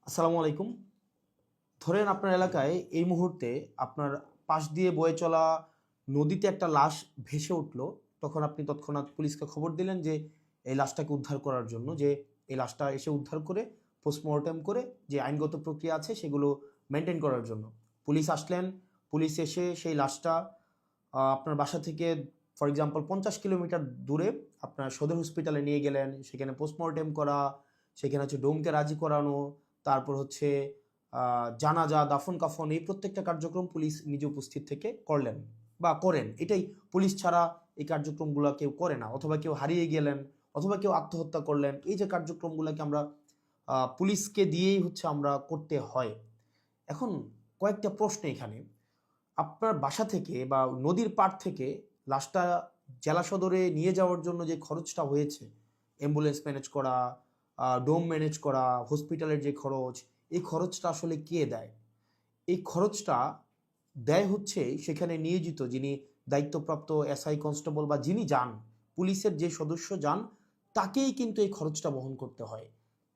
আসসালামু আলাইকুম। ধরেন আপনার এলাকায় এই মুহূর্তে আপনার পাশ দিয়ে বয়ে চলা নদীতে একটা লাশ ভেসে উঠলো। তখন আপনি তৎক্ষণাৎ পুলিশকে খবর দিলেন যে এই লাশটাকে উদ্ধার করার জন্য, যে এই লাশটা এসে উদ্ধার করে পোস্টমর্টেম করে যে আইনগত প্রক্রিয়া আছে সেগুলো মেনটেন করার জন্য। পুলিশ আসলেন, পুলিশ এসে সেই লাশটা আপনার বাসা থেকে ফর এক্সাম্পল ৫০ কিলোমিটার দূরে আপনার সদর হসপিটালে নিয়ে গেলেন। সেখানে পোস্টমর্টেম করা, সেখানে হচ্ছে ডোমকে রাজি করানো, তারপর হচ্ছে জানাজা, দাফন-কাফন এই প্রত্যেকটা কার্যক্রম পুলিশ নিজে উপস্থিত থেকে করলেন বা করেন। এটাই, পুলিশ ছাড়া এই কার্যক্রমগুলো কেউ করে না। অথবা কেউ হারিয়ে গেলেন, অথবা কেউ আত্মহত্যা করলেন। এই যে কার্যক্রমগুলোকে আমরা পুলিশকে দিয়েই হচ্ছে আমরা করতে হয়। এখন কয়েকটা প্রশ্ন এখানে। আপনার বাসা থেকে বা নদীর পাড় থেকে লাশটা জেলা সদরে নিয়ে যাওয়ার জন্য যে খরচটা হয়েছে, অ্যাম্বুলেন্স ম্যানেজ করা, ডোম ম্যানেজ করা, হসপিটালের যে খরচ, এই খরচটা আসলে কে দেয়? এই খরচটা দেয় হচ্ছে সেখানে নিয়োজিত যিনি দায়িত্বপ্রাপ্ত এসআই, কনস্টেবল বা যিনি যান, পুলিশের যে সদস্য যান, তাকেই কিন্তু এই খরচটা বহন করতে হয়।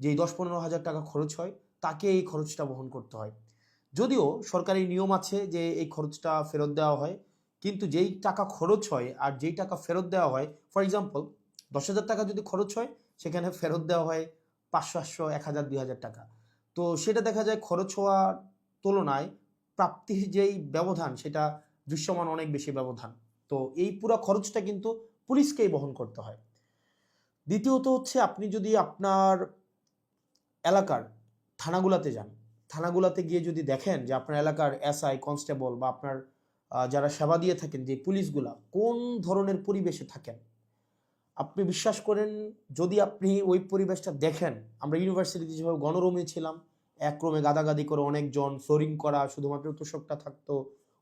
যেই ১০-১৫ হাজার টাকা খরচ হয়, তাকে এই খরচটা বহন করতে হয়। যদিও সরকারি নিয়ম আছে যে এই খরচটা ফেরত দেওয়া হয়, কিন্তু যেই টাকা খরচ হয় আর যেই টাকা ফেরত দেওয়া হয়, ফর এক্সাম্পল ১০,০০০ টাকা যদি খরচ হয়, সেখানে ফেরত দেওয়া হয় ৫০০, ৮০০, ১,০০০, ২,০০০ টাকা। তো সেটা দেখা যায় খরচ হওয়ার তুলনায় প্রাপ্তির যেই ব্যবধান, সেটা দৃশ্যমান অনেক বেশি ব্যবধান। তো এই পুরা খরচটা কিন্তু পুলিশকেই বহন করতে হয়। দ্বিতীয়ত হচ্ছে, আপনি যদি আপনার এলাকার থানাগুলাতে যান, থানাগুলাতে গিয়ে যদি দেখেন যে আপনার এলাকার এসআই, কনস্টেবল বা আপনার যারা সেবা দিয়ে থাকেন যে পুলিশগুলা কোন ধরনের পরিবেশে থাকেন, আপনি বিশ্বাস করেন, যদি আপনি ওই পরিবেশটা দেখেন, আমরা ইউনিভার্সিটিতে যেভাবে গণরুমে ছিলাম, এক রুমে গাদাগাদি করে অনেকজন, ফ্লোরিং করা, শুধুমাত্র তোষকটা থাকতো,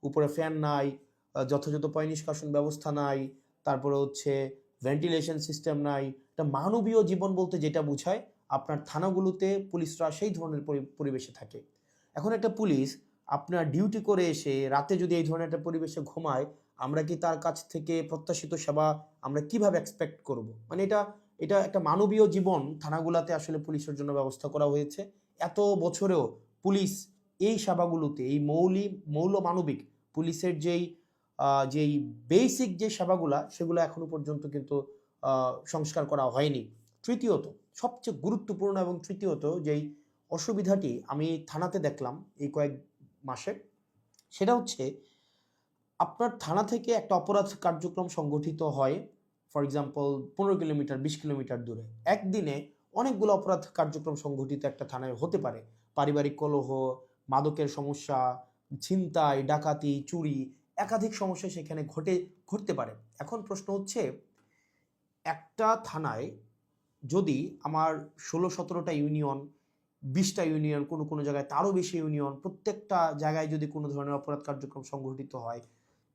উপরে ফ্যান নাই, যথাযথ পয় নিষ্কাশন ব্যবস্থা নাই, তারপরে হচ্ছে ভেন্টিলেশন সিস্টেম নাই। একটা মানবীয় জীবন বলতে যেটা বোঝায়, আপনার থানাগুলোতে পুলিশরা সেই ধরনের পরিবেশে থাকে। এখন একটা পুলিশ আপনার ডিউটি করে এসে রাতে যদি এই ধরনের একটা পরিবেশে ঘুমায়, আমরা কি তার কাছ থেকে প্রত্যাশিত সেবা আমরা কিভাবে এক্সপেক্ট করব? মানে এটা এটা একটা মানবীয় জীবন থানাগুলাতে আসলে পুলিশের জন্য ব্যবস্থা করা হয়েছে। এত বছরেও পুলিশ এই সেবাগুলোতে, এই মৌল মানবিক পুলিশের যেই বেসিক যে সেবাগুলা, সেগুলো এখনো পর্যন্ত কিন্তু সংস্কার করা হয়নি। তৃতীয়ত, সবচেয়ে গুরুত্বপূর্ণ এবং তৃতীয়ত যেই অসুবিধাটি আমি থানাতে দেখলাম এই কয়েক মাসে, সেটা হচ্ছে আপনার থানা থেকে একটা অপরাধ কার্যক্রম সংগঠিত হয়, ফর এক্সাম্পল ১৫ কিলোমিটার, ২০ কিলোমিটার দূরে। একদিনে অনেকগুলো অপরাধ কার্যক্রম সংগঠিত একটা থানায় হতে পারে। পারিবারিক কলহ, মাদকের সমস্যা, ছিনতাই, ডাকাতি, চুরি, একাধিক সমস্যা সেখানে ঘটতে পারে। এখন প্রশ্ন হচ্ছে, একটা থানায় যদি আমার ১৬-১৭টা ইউনিয়ন, ২০টা ইউনিয়ন, কোনো জায়গায় তারও বেশি ইউনিয়ন, প্রত্যেকটা জায়গায় যদি কোনো ধরনের অপরাধ কার্যক্রম সংঘটিত হয়,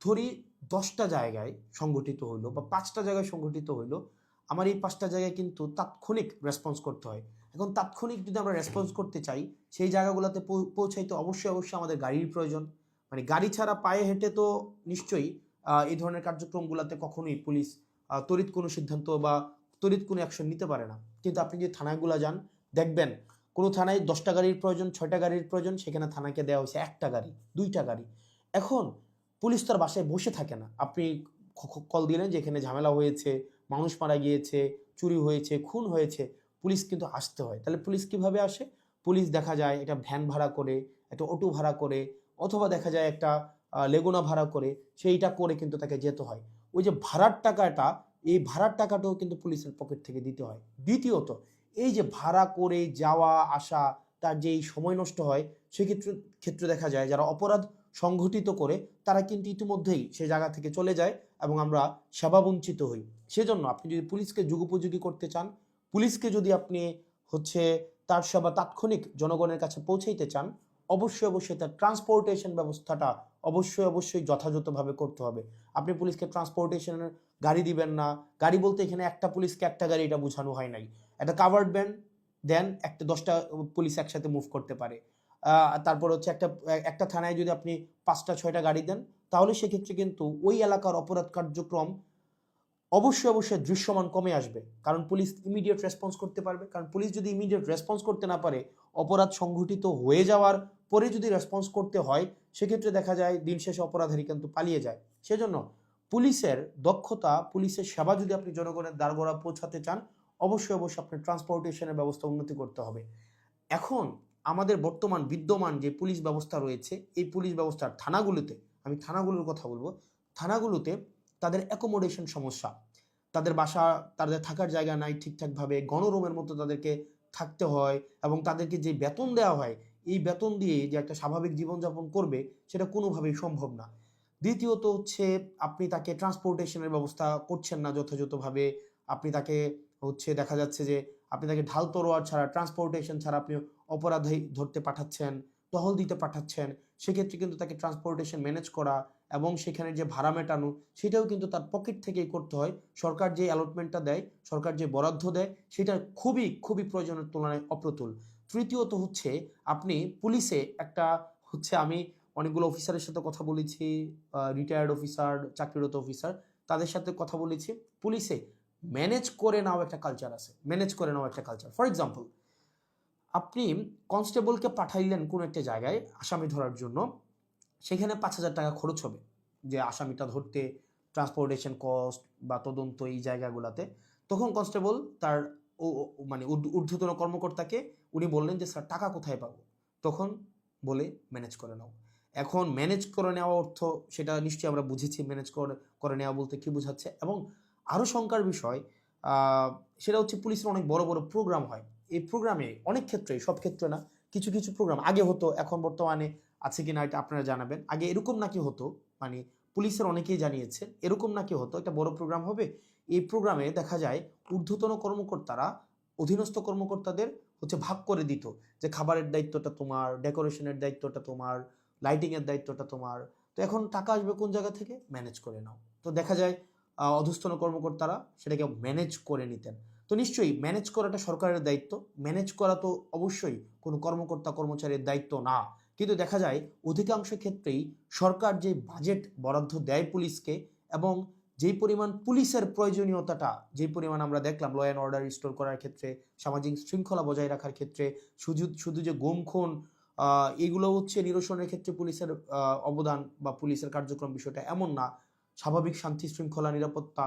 ধরি ১০টা জায়গায় সংঘটিত হইলো বা ৫টা জায়গায় সংঘটিত হইলো, আমার এই ৫টা জায়গায় কিন্তু তাৎক্ষণিক রেসপন্স করতে হয়। এখন তাৎক্ষণিক যদি আমরা রেসপন্স করতে চাই, সেই জায়গাগুলোতে পৌঁছাইতে অবশ্যই আমাদের গাড়ির প্রয়োজন। মানে গাড়ি ছাড়া পায়ে হেঁটে তো নিশ্চয়ই এই ধরনের কার্যক্রমগুলোতে কখনোই পুলিশ তড়িৎ কোনো সিদ্ধান্ত বা তড়িৎ কোনো অ্যাকশন নিতে পারে না। কিন্তু আপনি যদি থানাগুলো যান, দেখবেন কোনো থানায় ১০টা গাড়ির প্রয়োজন, ৬টা গাড়ির প্রয়োজন, সেখানে থানাকে দেওয়া হয়েছে ১টা গাড়ি, ২টা গাড়ি। এখন পুলিশ তো আর বাসায় বসে থাকে না। আপনি কল দিলেন যে এখানে ঝামেলা হয়েছে, মানুষ মারা গিয়েছে, চুরি হয়েছে, খুন হয়েছে, পুলিশ কিন্তু আসতে হয়। তাহলে পুলিশ কিভাবে আসে? পুলিশ দেখা যায় একটা ভ্যান ভাড়া করে, একটা অটো ভাড়া করে, অথবা দেখা যায় একটা লেগুনা ভাড়া করে, সেইটা করে কিন্তু তাকে যেতে হয়। ওই যে ভাড়ার টাকাটা, এই ভাড়ার টাকাটাও কিন্তু পুলিশের পকেট থেকে দিতে হয়। দ্বিতীয়ত, এই যে ভাড়া করে যাওয়া আসা, তার যেই সময় নষ্ট হয়, ক্ষেত্রে দেখা যায় যারা অপরাধ সংঘটিত করে, তারা কিন্তু ইতিমধ্যেই সে জায়গা থেকে চলে যায় এবং আমরা সেবা বঞ্চিত হই। সেজন্য আপনি যদি পুলিশকে যুগোপযোগী করতে চান, পুলিশকে যদি আপনি হচ্ছে তার সেবা তাৎক্ষণিক জনগণের কাছে পৌঁছাইতে চান, অবশ্যই তার ট্রান্সপোর্টেশন ব্যবস্থাটা অবশ্যই যথাযথভাবে করতে হবে। আপনি পুলিশকে ট্রান্সপোর্টেশনের গাড়ি দিবেন না। গাড়ি বলতে এখানে একটা পুলিশকে একটা গাড়ি, এটা বোঝানো হয় নাই। একটা কাভার্ড ভ্যান দেন, একটা ১০টা পুলিশ একসাথে মুভ করতে পারে। তারপর হচ্ছে একটা থানায় যদি আপনি ৫টা ৬টা গাড়ি দেন, তাহলে সেক্ষেত্রে কিন্তু ওই এলাকার অপরাধ কার্যক্রম অবশ্যই অবশ্যই দৃশ্যমান কমে আসবে, কারণ পুলিশ ইমিডিয়েট রেসপন্স করতে পারবে। কারণ পুলিশ যদি ইমিডিয়েট রেসপন্স করতে না পারে, অপরাধ সংঘটিত হয়ে যাওয়ার পরে যদি রেসপন্স করতে হয়, সেক্ষেত্রে দেখা যায় দিন শেষে অপরাধী কিন্তু পালিয়ে যায়। সেজন্য পুলিশের দক্ষতা, পুলিশের সেবা যদি আপনি জনগণের দ্বারগোড়া পৌঁছাতে চান, অবশ্যই অবশ্যই আপনার ট্রান্সপোর্টেশনের ব্যবস্থা উন্নতি করতে হবে। এখন আমাদের বর্তমান বিদ্যমান যে পুলিশ ব্যবস্থা রয়েছে, এই পুলিশ ব্যবস্থার থানাগুলোতে, আমি থানাগুলোর কথা বলবো, থানাগুলোতে তাদের অ্যাকোমোডেশন সমস্যা, তাদের বাসা, তাদের থাকার জায়গা নাই ঠিকঠাকভাবে, গণরুমের মতো তাদেরকে থাকতে হয়, এবং তাদেরকে যে বেতন দেওয়া হয়, এই বেতন দিয়ে যে একটা স্বাভাবিক জীবনযাপন করবে, সেটা কোনোভাবেই সম্ভব না। দ্বিতীয়ত হচ্ছে আপনি তাকে ট্রান্সপোর্টেশনের ব্যবস্থা করছেন না যথাযথভাবে। আপনি তাকে হচ্ছে দেখা যাচ্ছে যে আপনি তাকে ঢাল তরোয়ার ছাড়া, ট্রান্সপোর্টেশন ছাড়া আপনি অপরাধী ধরতে পাঠাচ্ছেন, টহল দিতে পাঠাচ্ছেন। সেক্ষেত্রে কিন্তু তাকে ট্রান্সপোর্টেশন ম্যানেজ করা এবং সেখানে যে ভাড়া মেটানো, সেটাও কিন্তু তার পকেট থেকেই করতে হয়। সরকার যে অ্যালটমেন্টটা দেয়, সরকার যে বরাদ্দ দেয়, সেটা খুবই খুবই প্রয়োজনের তুলনায় অপ্রতুল। তৃতীয়ত হচ্ছে আপনি পুলিশে একটা হচ্ছে, আমি অনেকগুলো অফিসারের সাথে কথা বলেছি, রিটায়ার্ড অফিসার, চাকরিরত অফিসার, তাদের সাথে কথা বলেছি। পুলিশে ম্যানেজ করে নাও একটা কালচার আছে, ম্যানেজ করে নাও একটা কালচার। ফর এক্সাম্পল, আপনি কনস্টেবলকে পাঠাইলেন কোনো একটা জায়গায় আসামি ধরার জন্য, সেখানে 5,000 টাকা খরচ হবে যে আসামিটা ধরতে, ট্রান্সপোর্টেশন কস্ট বা তদন্ত এই জায়গাগুলোতে। তখন কনস্টেবল তার মানে ঊর্ধ্বতন কর্মকর্তাকে উনি বললেন যে স্যার টাকা কোথায় পাবো? তখন বলে ম্যানেজ করে নাও। এখন ম্যানেজ করে নেওয়া অর্থ, সেটা নিশ্চয়ই আমরা বুঝেছি ম্যানেজ করে নেওয়া বলতে কি বোঝাচ্ছে। এবং আরও শঙ্কার বিষয়, সেটা হচ্ছে পুলিশের অনেক বড় বড় প্রোগ্রাম হয়। এই প্রোগ্রামে অনেক ক্ষেত্রে, সব ক্ষেত্রে না, কিছু কিছু প্রোগ্রাম আগে হতো, এখন বর্তমানে আছে কিনা এটা আপনারা জানাবেন। আগে এরকম নাকি হতো, মানে পুলিশের অনেকেই জানিয়েছে এরকম নাকি হতো, একটা বড় প্রোগ্রাম হবে, এই প্রোগ্রামে দেখা যায় ঊর্ধ্বতন কর্মকর্তারা অধীনস্থ কর্মকর্তাদের হচ্ছে ভাগ করে দিত যে খাবারের দায়িত্বটা তোমার, ডেকোরেশনের দায়িত্বটা তোমার, লাইটিং এর দায়িত্বটা তোমার। তো এখন টাকা আসবে কোন জায়গা থেকে? ম্যানেজ করে নাও। তো দেখা যায় অধস্তন কর্মকর্তারা সেটাকে ম্যানেজ করে নিতেন। তো নিশ্চয়ই ম্যানেজ করাটা সরকারের দায়িত্ব, ম্যানেজ করা তো অবশ্যই কোনো কর্মকর্তা কর্মচারীর দায়িত্ব না। কিন্তু দেখা যায় অধিকাংশ ক্ষেত্রেই সরকার যে বাজেট বরাদ্দ দেয় পুলিশকে, এবং যেই পরিমাণ পুলিশের প্রয়োজনীয়তাটা, যেই পরিমাণ আমরা দেখলাম ল অ্যান্ড অর্ডার রিস্টোর করার ক্ষেত্রে, সামাজিক শৃঙ্খলা বজায় রাখার ক্ষেত্রে, শুধু শুধু যে গুম খুন, এগুলো হচ্ছে নিরসনের ক্ষেত্রে পুলিশের অবদান বা পুলিশের কার্যক্রম, বিষয়টা এমন না। স্বাভাবিক শান্তি শৃঙ্খলা, নিরাপত্তা,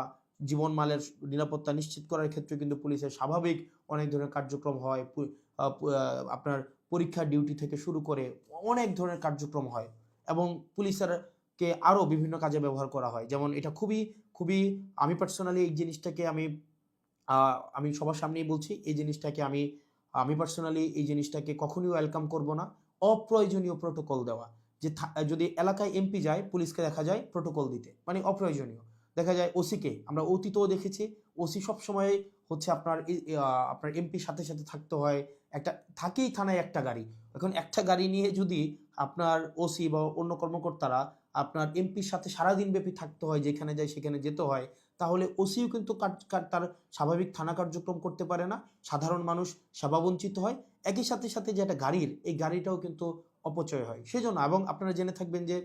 জীবনমালের নিরাপত্তা নিশ্চিত করার ক্ষেত্রে কিন্তু পুলিশের স্বাভাবিক অনেক ধরনের কার্যক্রম হয়। আপনার পরীক্ষার ডিউটি থেকে শুরু করে অনেক ধরনের কার্যক্রম হয়, এবং পুলিশের কে আরও বিভিন্ন কাজে ব্যবহার করা হয়। যেমন এটা খুবই খুবই, আমি পার্সোনালি এই জিনিসটাকে আমি সবার সামনেই বলছি, এই জিনিসটাকে আমি পার্সোনালি এই জিনিসটাকে কখনোই ওয়েলকাম করব না। অপ্রয়োজনীয় প্রোটোকল দেওয়া, যে যদি এলাকায় এমপি যায়, পুলিশকে দেখা যায় প্রোটোকল দিতে, মানে অপ্রয়োজনীয়। দেখা যায় ওসিকে আমরা অতীতেও দেখেছি, ওসি সবসময় হচ্ছে আপনার এমপির সাথে সাথে থাকতে হয়। একটা থাকেই থানায় একটা গাড়ি। এখন একটা গাড়ি নিয়ে যদি আপনার ওসি বা অন্য কর্মকর্তারা আপনার এমপির সাথে সারাদিন ব্যাপী থাকতে হয়, যেখানে যায় সেখানে যেতে হয়, তাহলে ওসিও কিন্তু তার স্বাভাবিক থানা কার্যক্রম করতে পারে না, সাধারণ মানুষ সেবা বঞ্চিত হয়। একই সাথে সাথে যে একটা গাড়ির, এই গাড়িটাও কিন্তু অপচয় হয়। সেজন্য, এবং আপনারা জেনে থাকবেন যে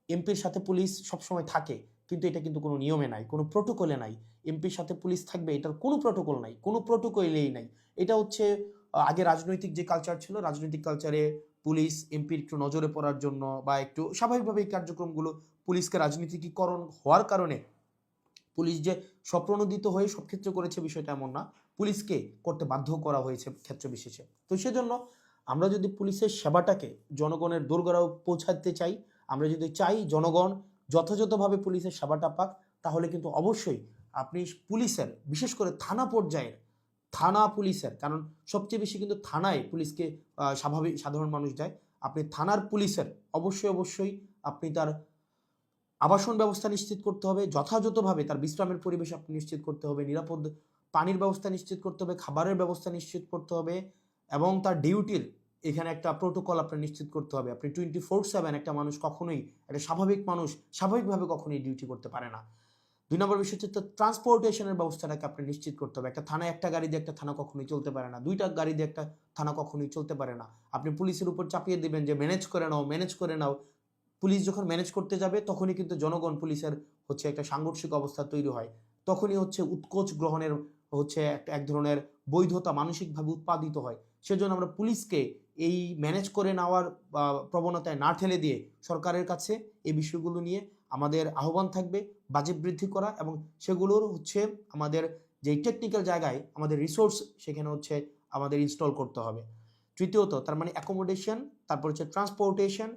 এমপির সাথে পুলিশ সবসময় থাকে, কিন্তু এটা কিন্তু কোনো নিয়মে নাই, কোনো প্রোটোকলে নাই। এমপির সাথে পুলিশ থাকবে, এটার কোনো প্রোটোকল নাই, কোনো প্রোটোকলেই নাই। এটা হচ্ছে আগে রাজনৈতিক যে কালচার ছিল, রাজনৈতিক কালচারে পুলিশ এমপির একটু নজরে পড়ার জন্য বা একটু স্বাভাবিকভাবে এই কার্যক্রমগুলো, পুলিশকে রাজনীতিকীকরণ হওয়ার কারণে পুলিশ যে স্বপ্রণোদিত হয়ে সব ক্ষেত্রে করেছে বিষয়টা এমন না, পুলিশকে করতে বাধ্য করা হয়েছে ক্ষেত্র বিশেষে। তো সেজন্য আমরা যদি পুলিশের সেবাটাকে জনগণের দোরগোড়ায় পৌঁছাতে চাই, আমরা যদি চাই জনগণ যথাযথভাবে পুলিশের সেবাটা পাক, তাহলে কিন্তু অবশ্যই আপনি পুলিশের, বিশেষ করে থানা পর্যায়ের, থানা পুলিশের, কারণ সবচেয়ে বেশি কিন্তু থানায় পুলিশকে স্বাভাবিক সাধারণ মানুষ যায়। আপনি থানার পুলিশের অবশ্যই অবশ্যই আপনি তার আবাসন ব্যবস্থা নিশ্চিত করতে হবে, যথাযথভাবে তার বিশ্রামের পরিবেশ আপনি নিশ্চিত করতে হবে, নিরাপদ পানির ব্যবস্থা নিশ্চিত করতে হবে, খাবারের ব্যবস্থা নিশ্চিত করতে হবে, এবং তার ডিউটির এখানে একটা প্রোটোকল আপনার নিশ্চিত করতে হবে। আপনি 24/7 একটা মানুষ কখনোই, একটা স্বাভাবিক মানুষ স্বাভাবিকভাবে কখনোই ডিউটি করতে পারে না। 2 নম্বর বিষয় হচ্ছে ট্রান্সপোর্টেশনের ব্যবস্থাটাকে আপনি নিশ্চিত করতে হবে। একটা থানায় একটা গাড়ি দিয়ে একটা থানা কখনোই চলতে পারে না, 2টা গাড়ি দিয়ে একটা থানা কখনোই চলতে পারে না। আপনি পুলিশের উপর চাপিয়ে দিবেন যে ম্যানেজ করে নাও, ম্যানেজ করে নাও। পুলিশ যখন ম্যানেজ করতে যাবে, তখনই কিন্তু জনগণ পুলিশের হচ্ছে একটা সাংঘর্ষিক অবস্থা তৈরি হয়। তখনই হচ্ছে উৎকোচ গ্রহণের হচ্ছে এক ধরনের বৈধতা মানসিকভাবে উৎপাদিত হয়। সেজন্য আমরা পুলিশকে এই ম্যানেজ করে নেওয়ার প্রবণতায় না ঠেলে দিয়ে সরকারের কাছে এই বিষয়গুলো নিয়ে আমাদের আহ্বান থাকবে বাজেট বৃদ্ধি করা, এবং সেগুলোর হচ্ছে আমাদের যেই টেকনিক্যাল জায়গায় আমাদের রিসোর্স সেখানে হচ্ছে আমাদের ইনস্টল করতে হবে। তৃতীয়ত তার মানে অ্যাকোমোডেশন, তারপর হচ্ছে ট্রান্সপোর্টেশন,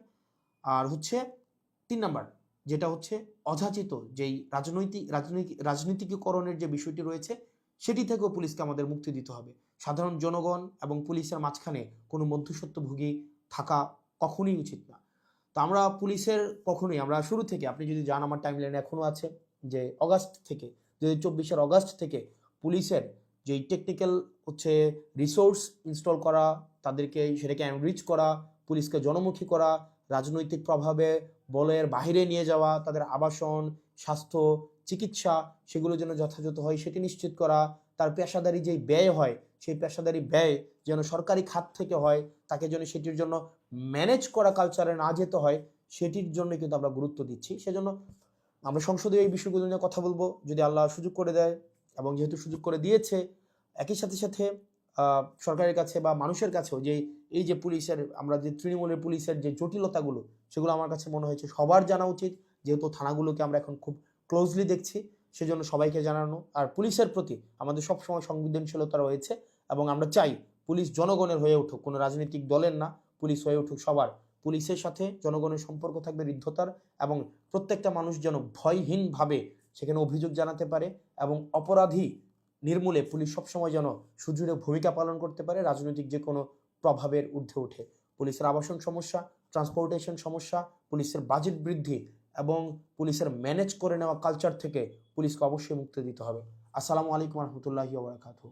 আর হচ্ছে 3 নাম্বার যেটা হচ্ছে অযাচিত যেই রাজনীতিকীকরণের যে বিষয়টি রয়েছে সেটি থেকেও পুলিশকে আমাদের মুক্তি দিতে হবে। সাধারণ জনগণ এবং পুলিশের মাঝখানে কোনো মধ্যস্বত্বভোগী থাকা কখনোই উচিত না। তো আমরা পুলিশের কখনোই, আমরা শুরু থেকে আপনি যদি যান আমার টাইমলাইনে এখনও আছে যে অগাস্ট থেকে 2024-এর অগাস্ট থেকে পুলিশের যেই টেকনিক্যাল হচ্ছে রিসোর্স ইনস্টল করা, তাদেরকে সেটাকে এনরিচ করা, পুলিশকে জনমুখী করা, রাজনৈতিক প্রভাবে বলের বাহিরে নিয়ে যাওয়া, তাদের আবাসন, স্বাস্থ্য, চিকিৎসা সেগুলো যেন যথাযথ হয় সেটি নিশ্চিত করা, তার পেশাদারি যেই ব্যয় হয় সেই পেশাদারি ব্যয় যেন সরকারি খাত থেকে হয়, তাকে যেন সেটির জন্য ম্যানেজ করা কালচারে না যেতে হয়, সেটির জন্য কিন্তু আমরা গুরুত্ব দিচ্ছি। সেজন্য আমরা সংসদে এই বিষয়গুলো নিয়ে কথা বলবো যদি আল্লাহ সুযোগ করে দেয়, এবং যেহেতু সুযোগ করে দিয়েছে একই সাথে সাথে সরকারের কাছে বা মানুষের কাছেও যে এই যে পুলিশের, আমরা যে তৃণমূলের পুলিশের যে জটিলতাগুলো সেগুলো আমার কাছে মনে হয়েছে সবার জানা উচিত, যেহেতু থানাগুলোকে আমরা এখন খুব ক্লোজলি দেখছি, সেজন্য সবাইকে জানানো। আর পুলিশের প্রতি আমাদের সবসময় সংবেদনশীলতা রয়েছে, এবং আমরা চাই পুলিশ জনগণের হয়ে উঠুক, কোনো রাজনৈতিক দলের না, পুলিশ হয়ে উঠুক সবার। পুলিশের সাথে জনগণের সম্পর্ক থাকবে হৃদ্যতার, এবং প্রত্যেকটা মানুষ যেন ভয়হীনভাবে সেখানে অভিযোগ জানাতে পারে, এবং অপরাধী নির্মূলে পুলিশ সবসময় যেন সুদৃঢ় ভূমিকা পালন করতে পারে রাজনৈতিক যে কোনো প্রভাবের ঊর্ধ্বে উঠে। পুলিশের আবাসন সমস্যা, ট্রান্সপোর্টেশন সমস্যা, পুলিশের বাজেট বৃদ্ধি এবং পুলিশের ম্যানেজ করে নেওয়া কালচার থেকে পুলিশকে অবশ্যই মুক্তি দিতে হবে। আসসালামু আলাইকুম রহমতুল্লাহি ওয়া বারাকাতুহু।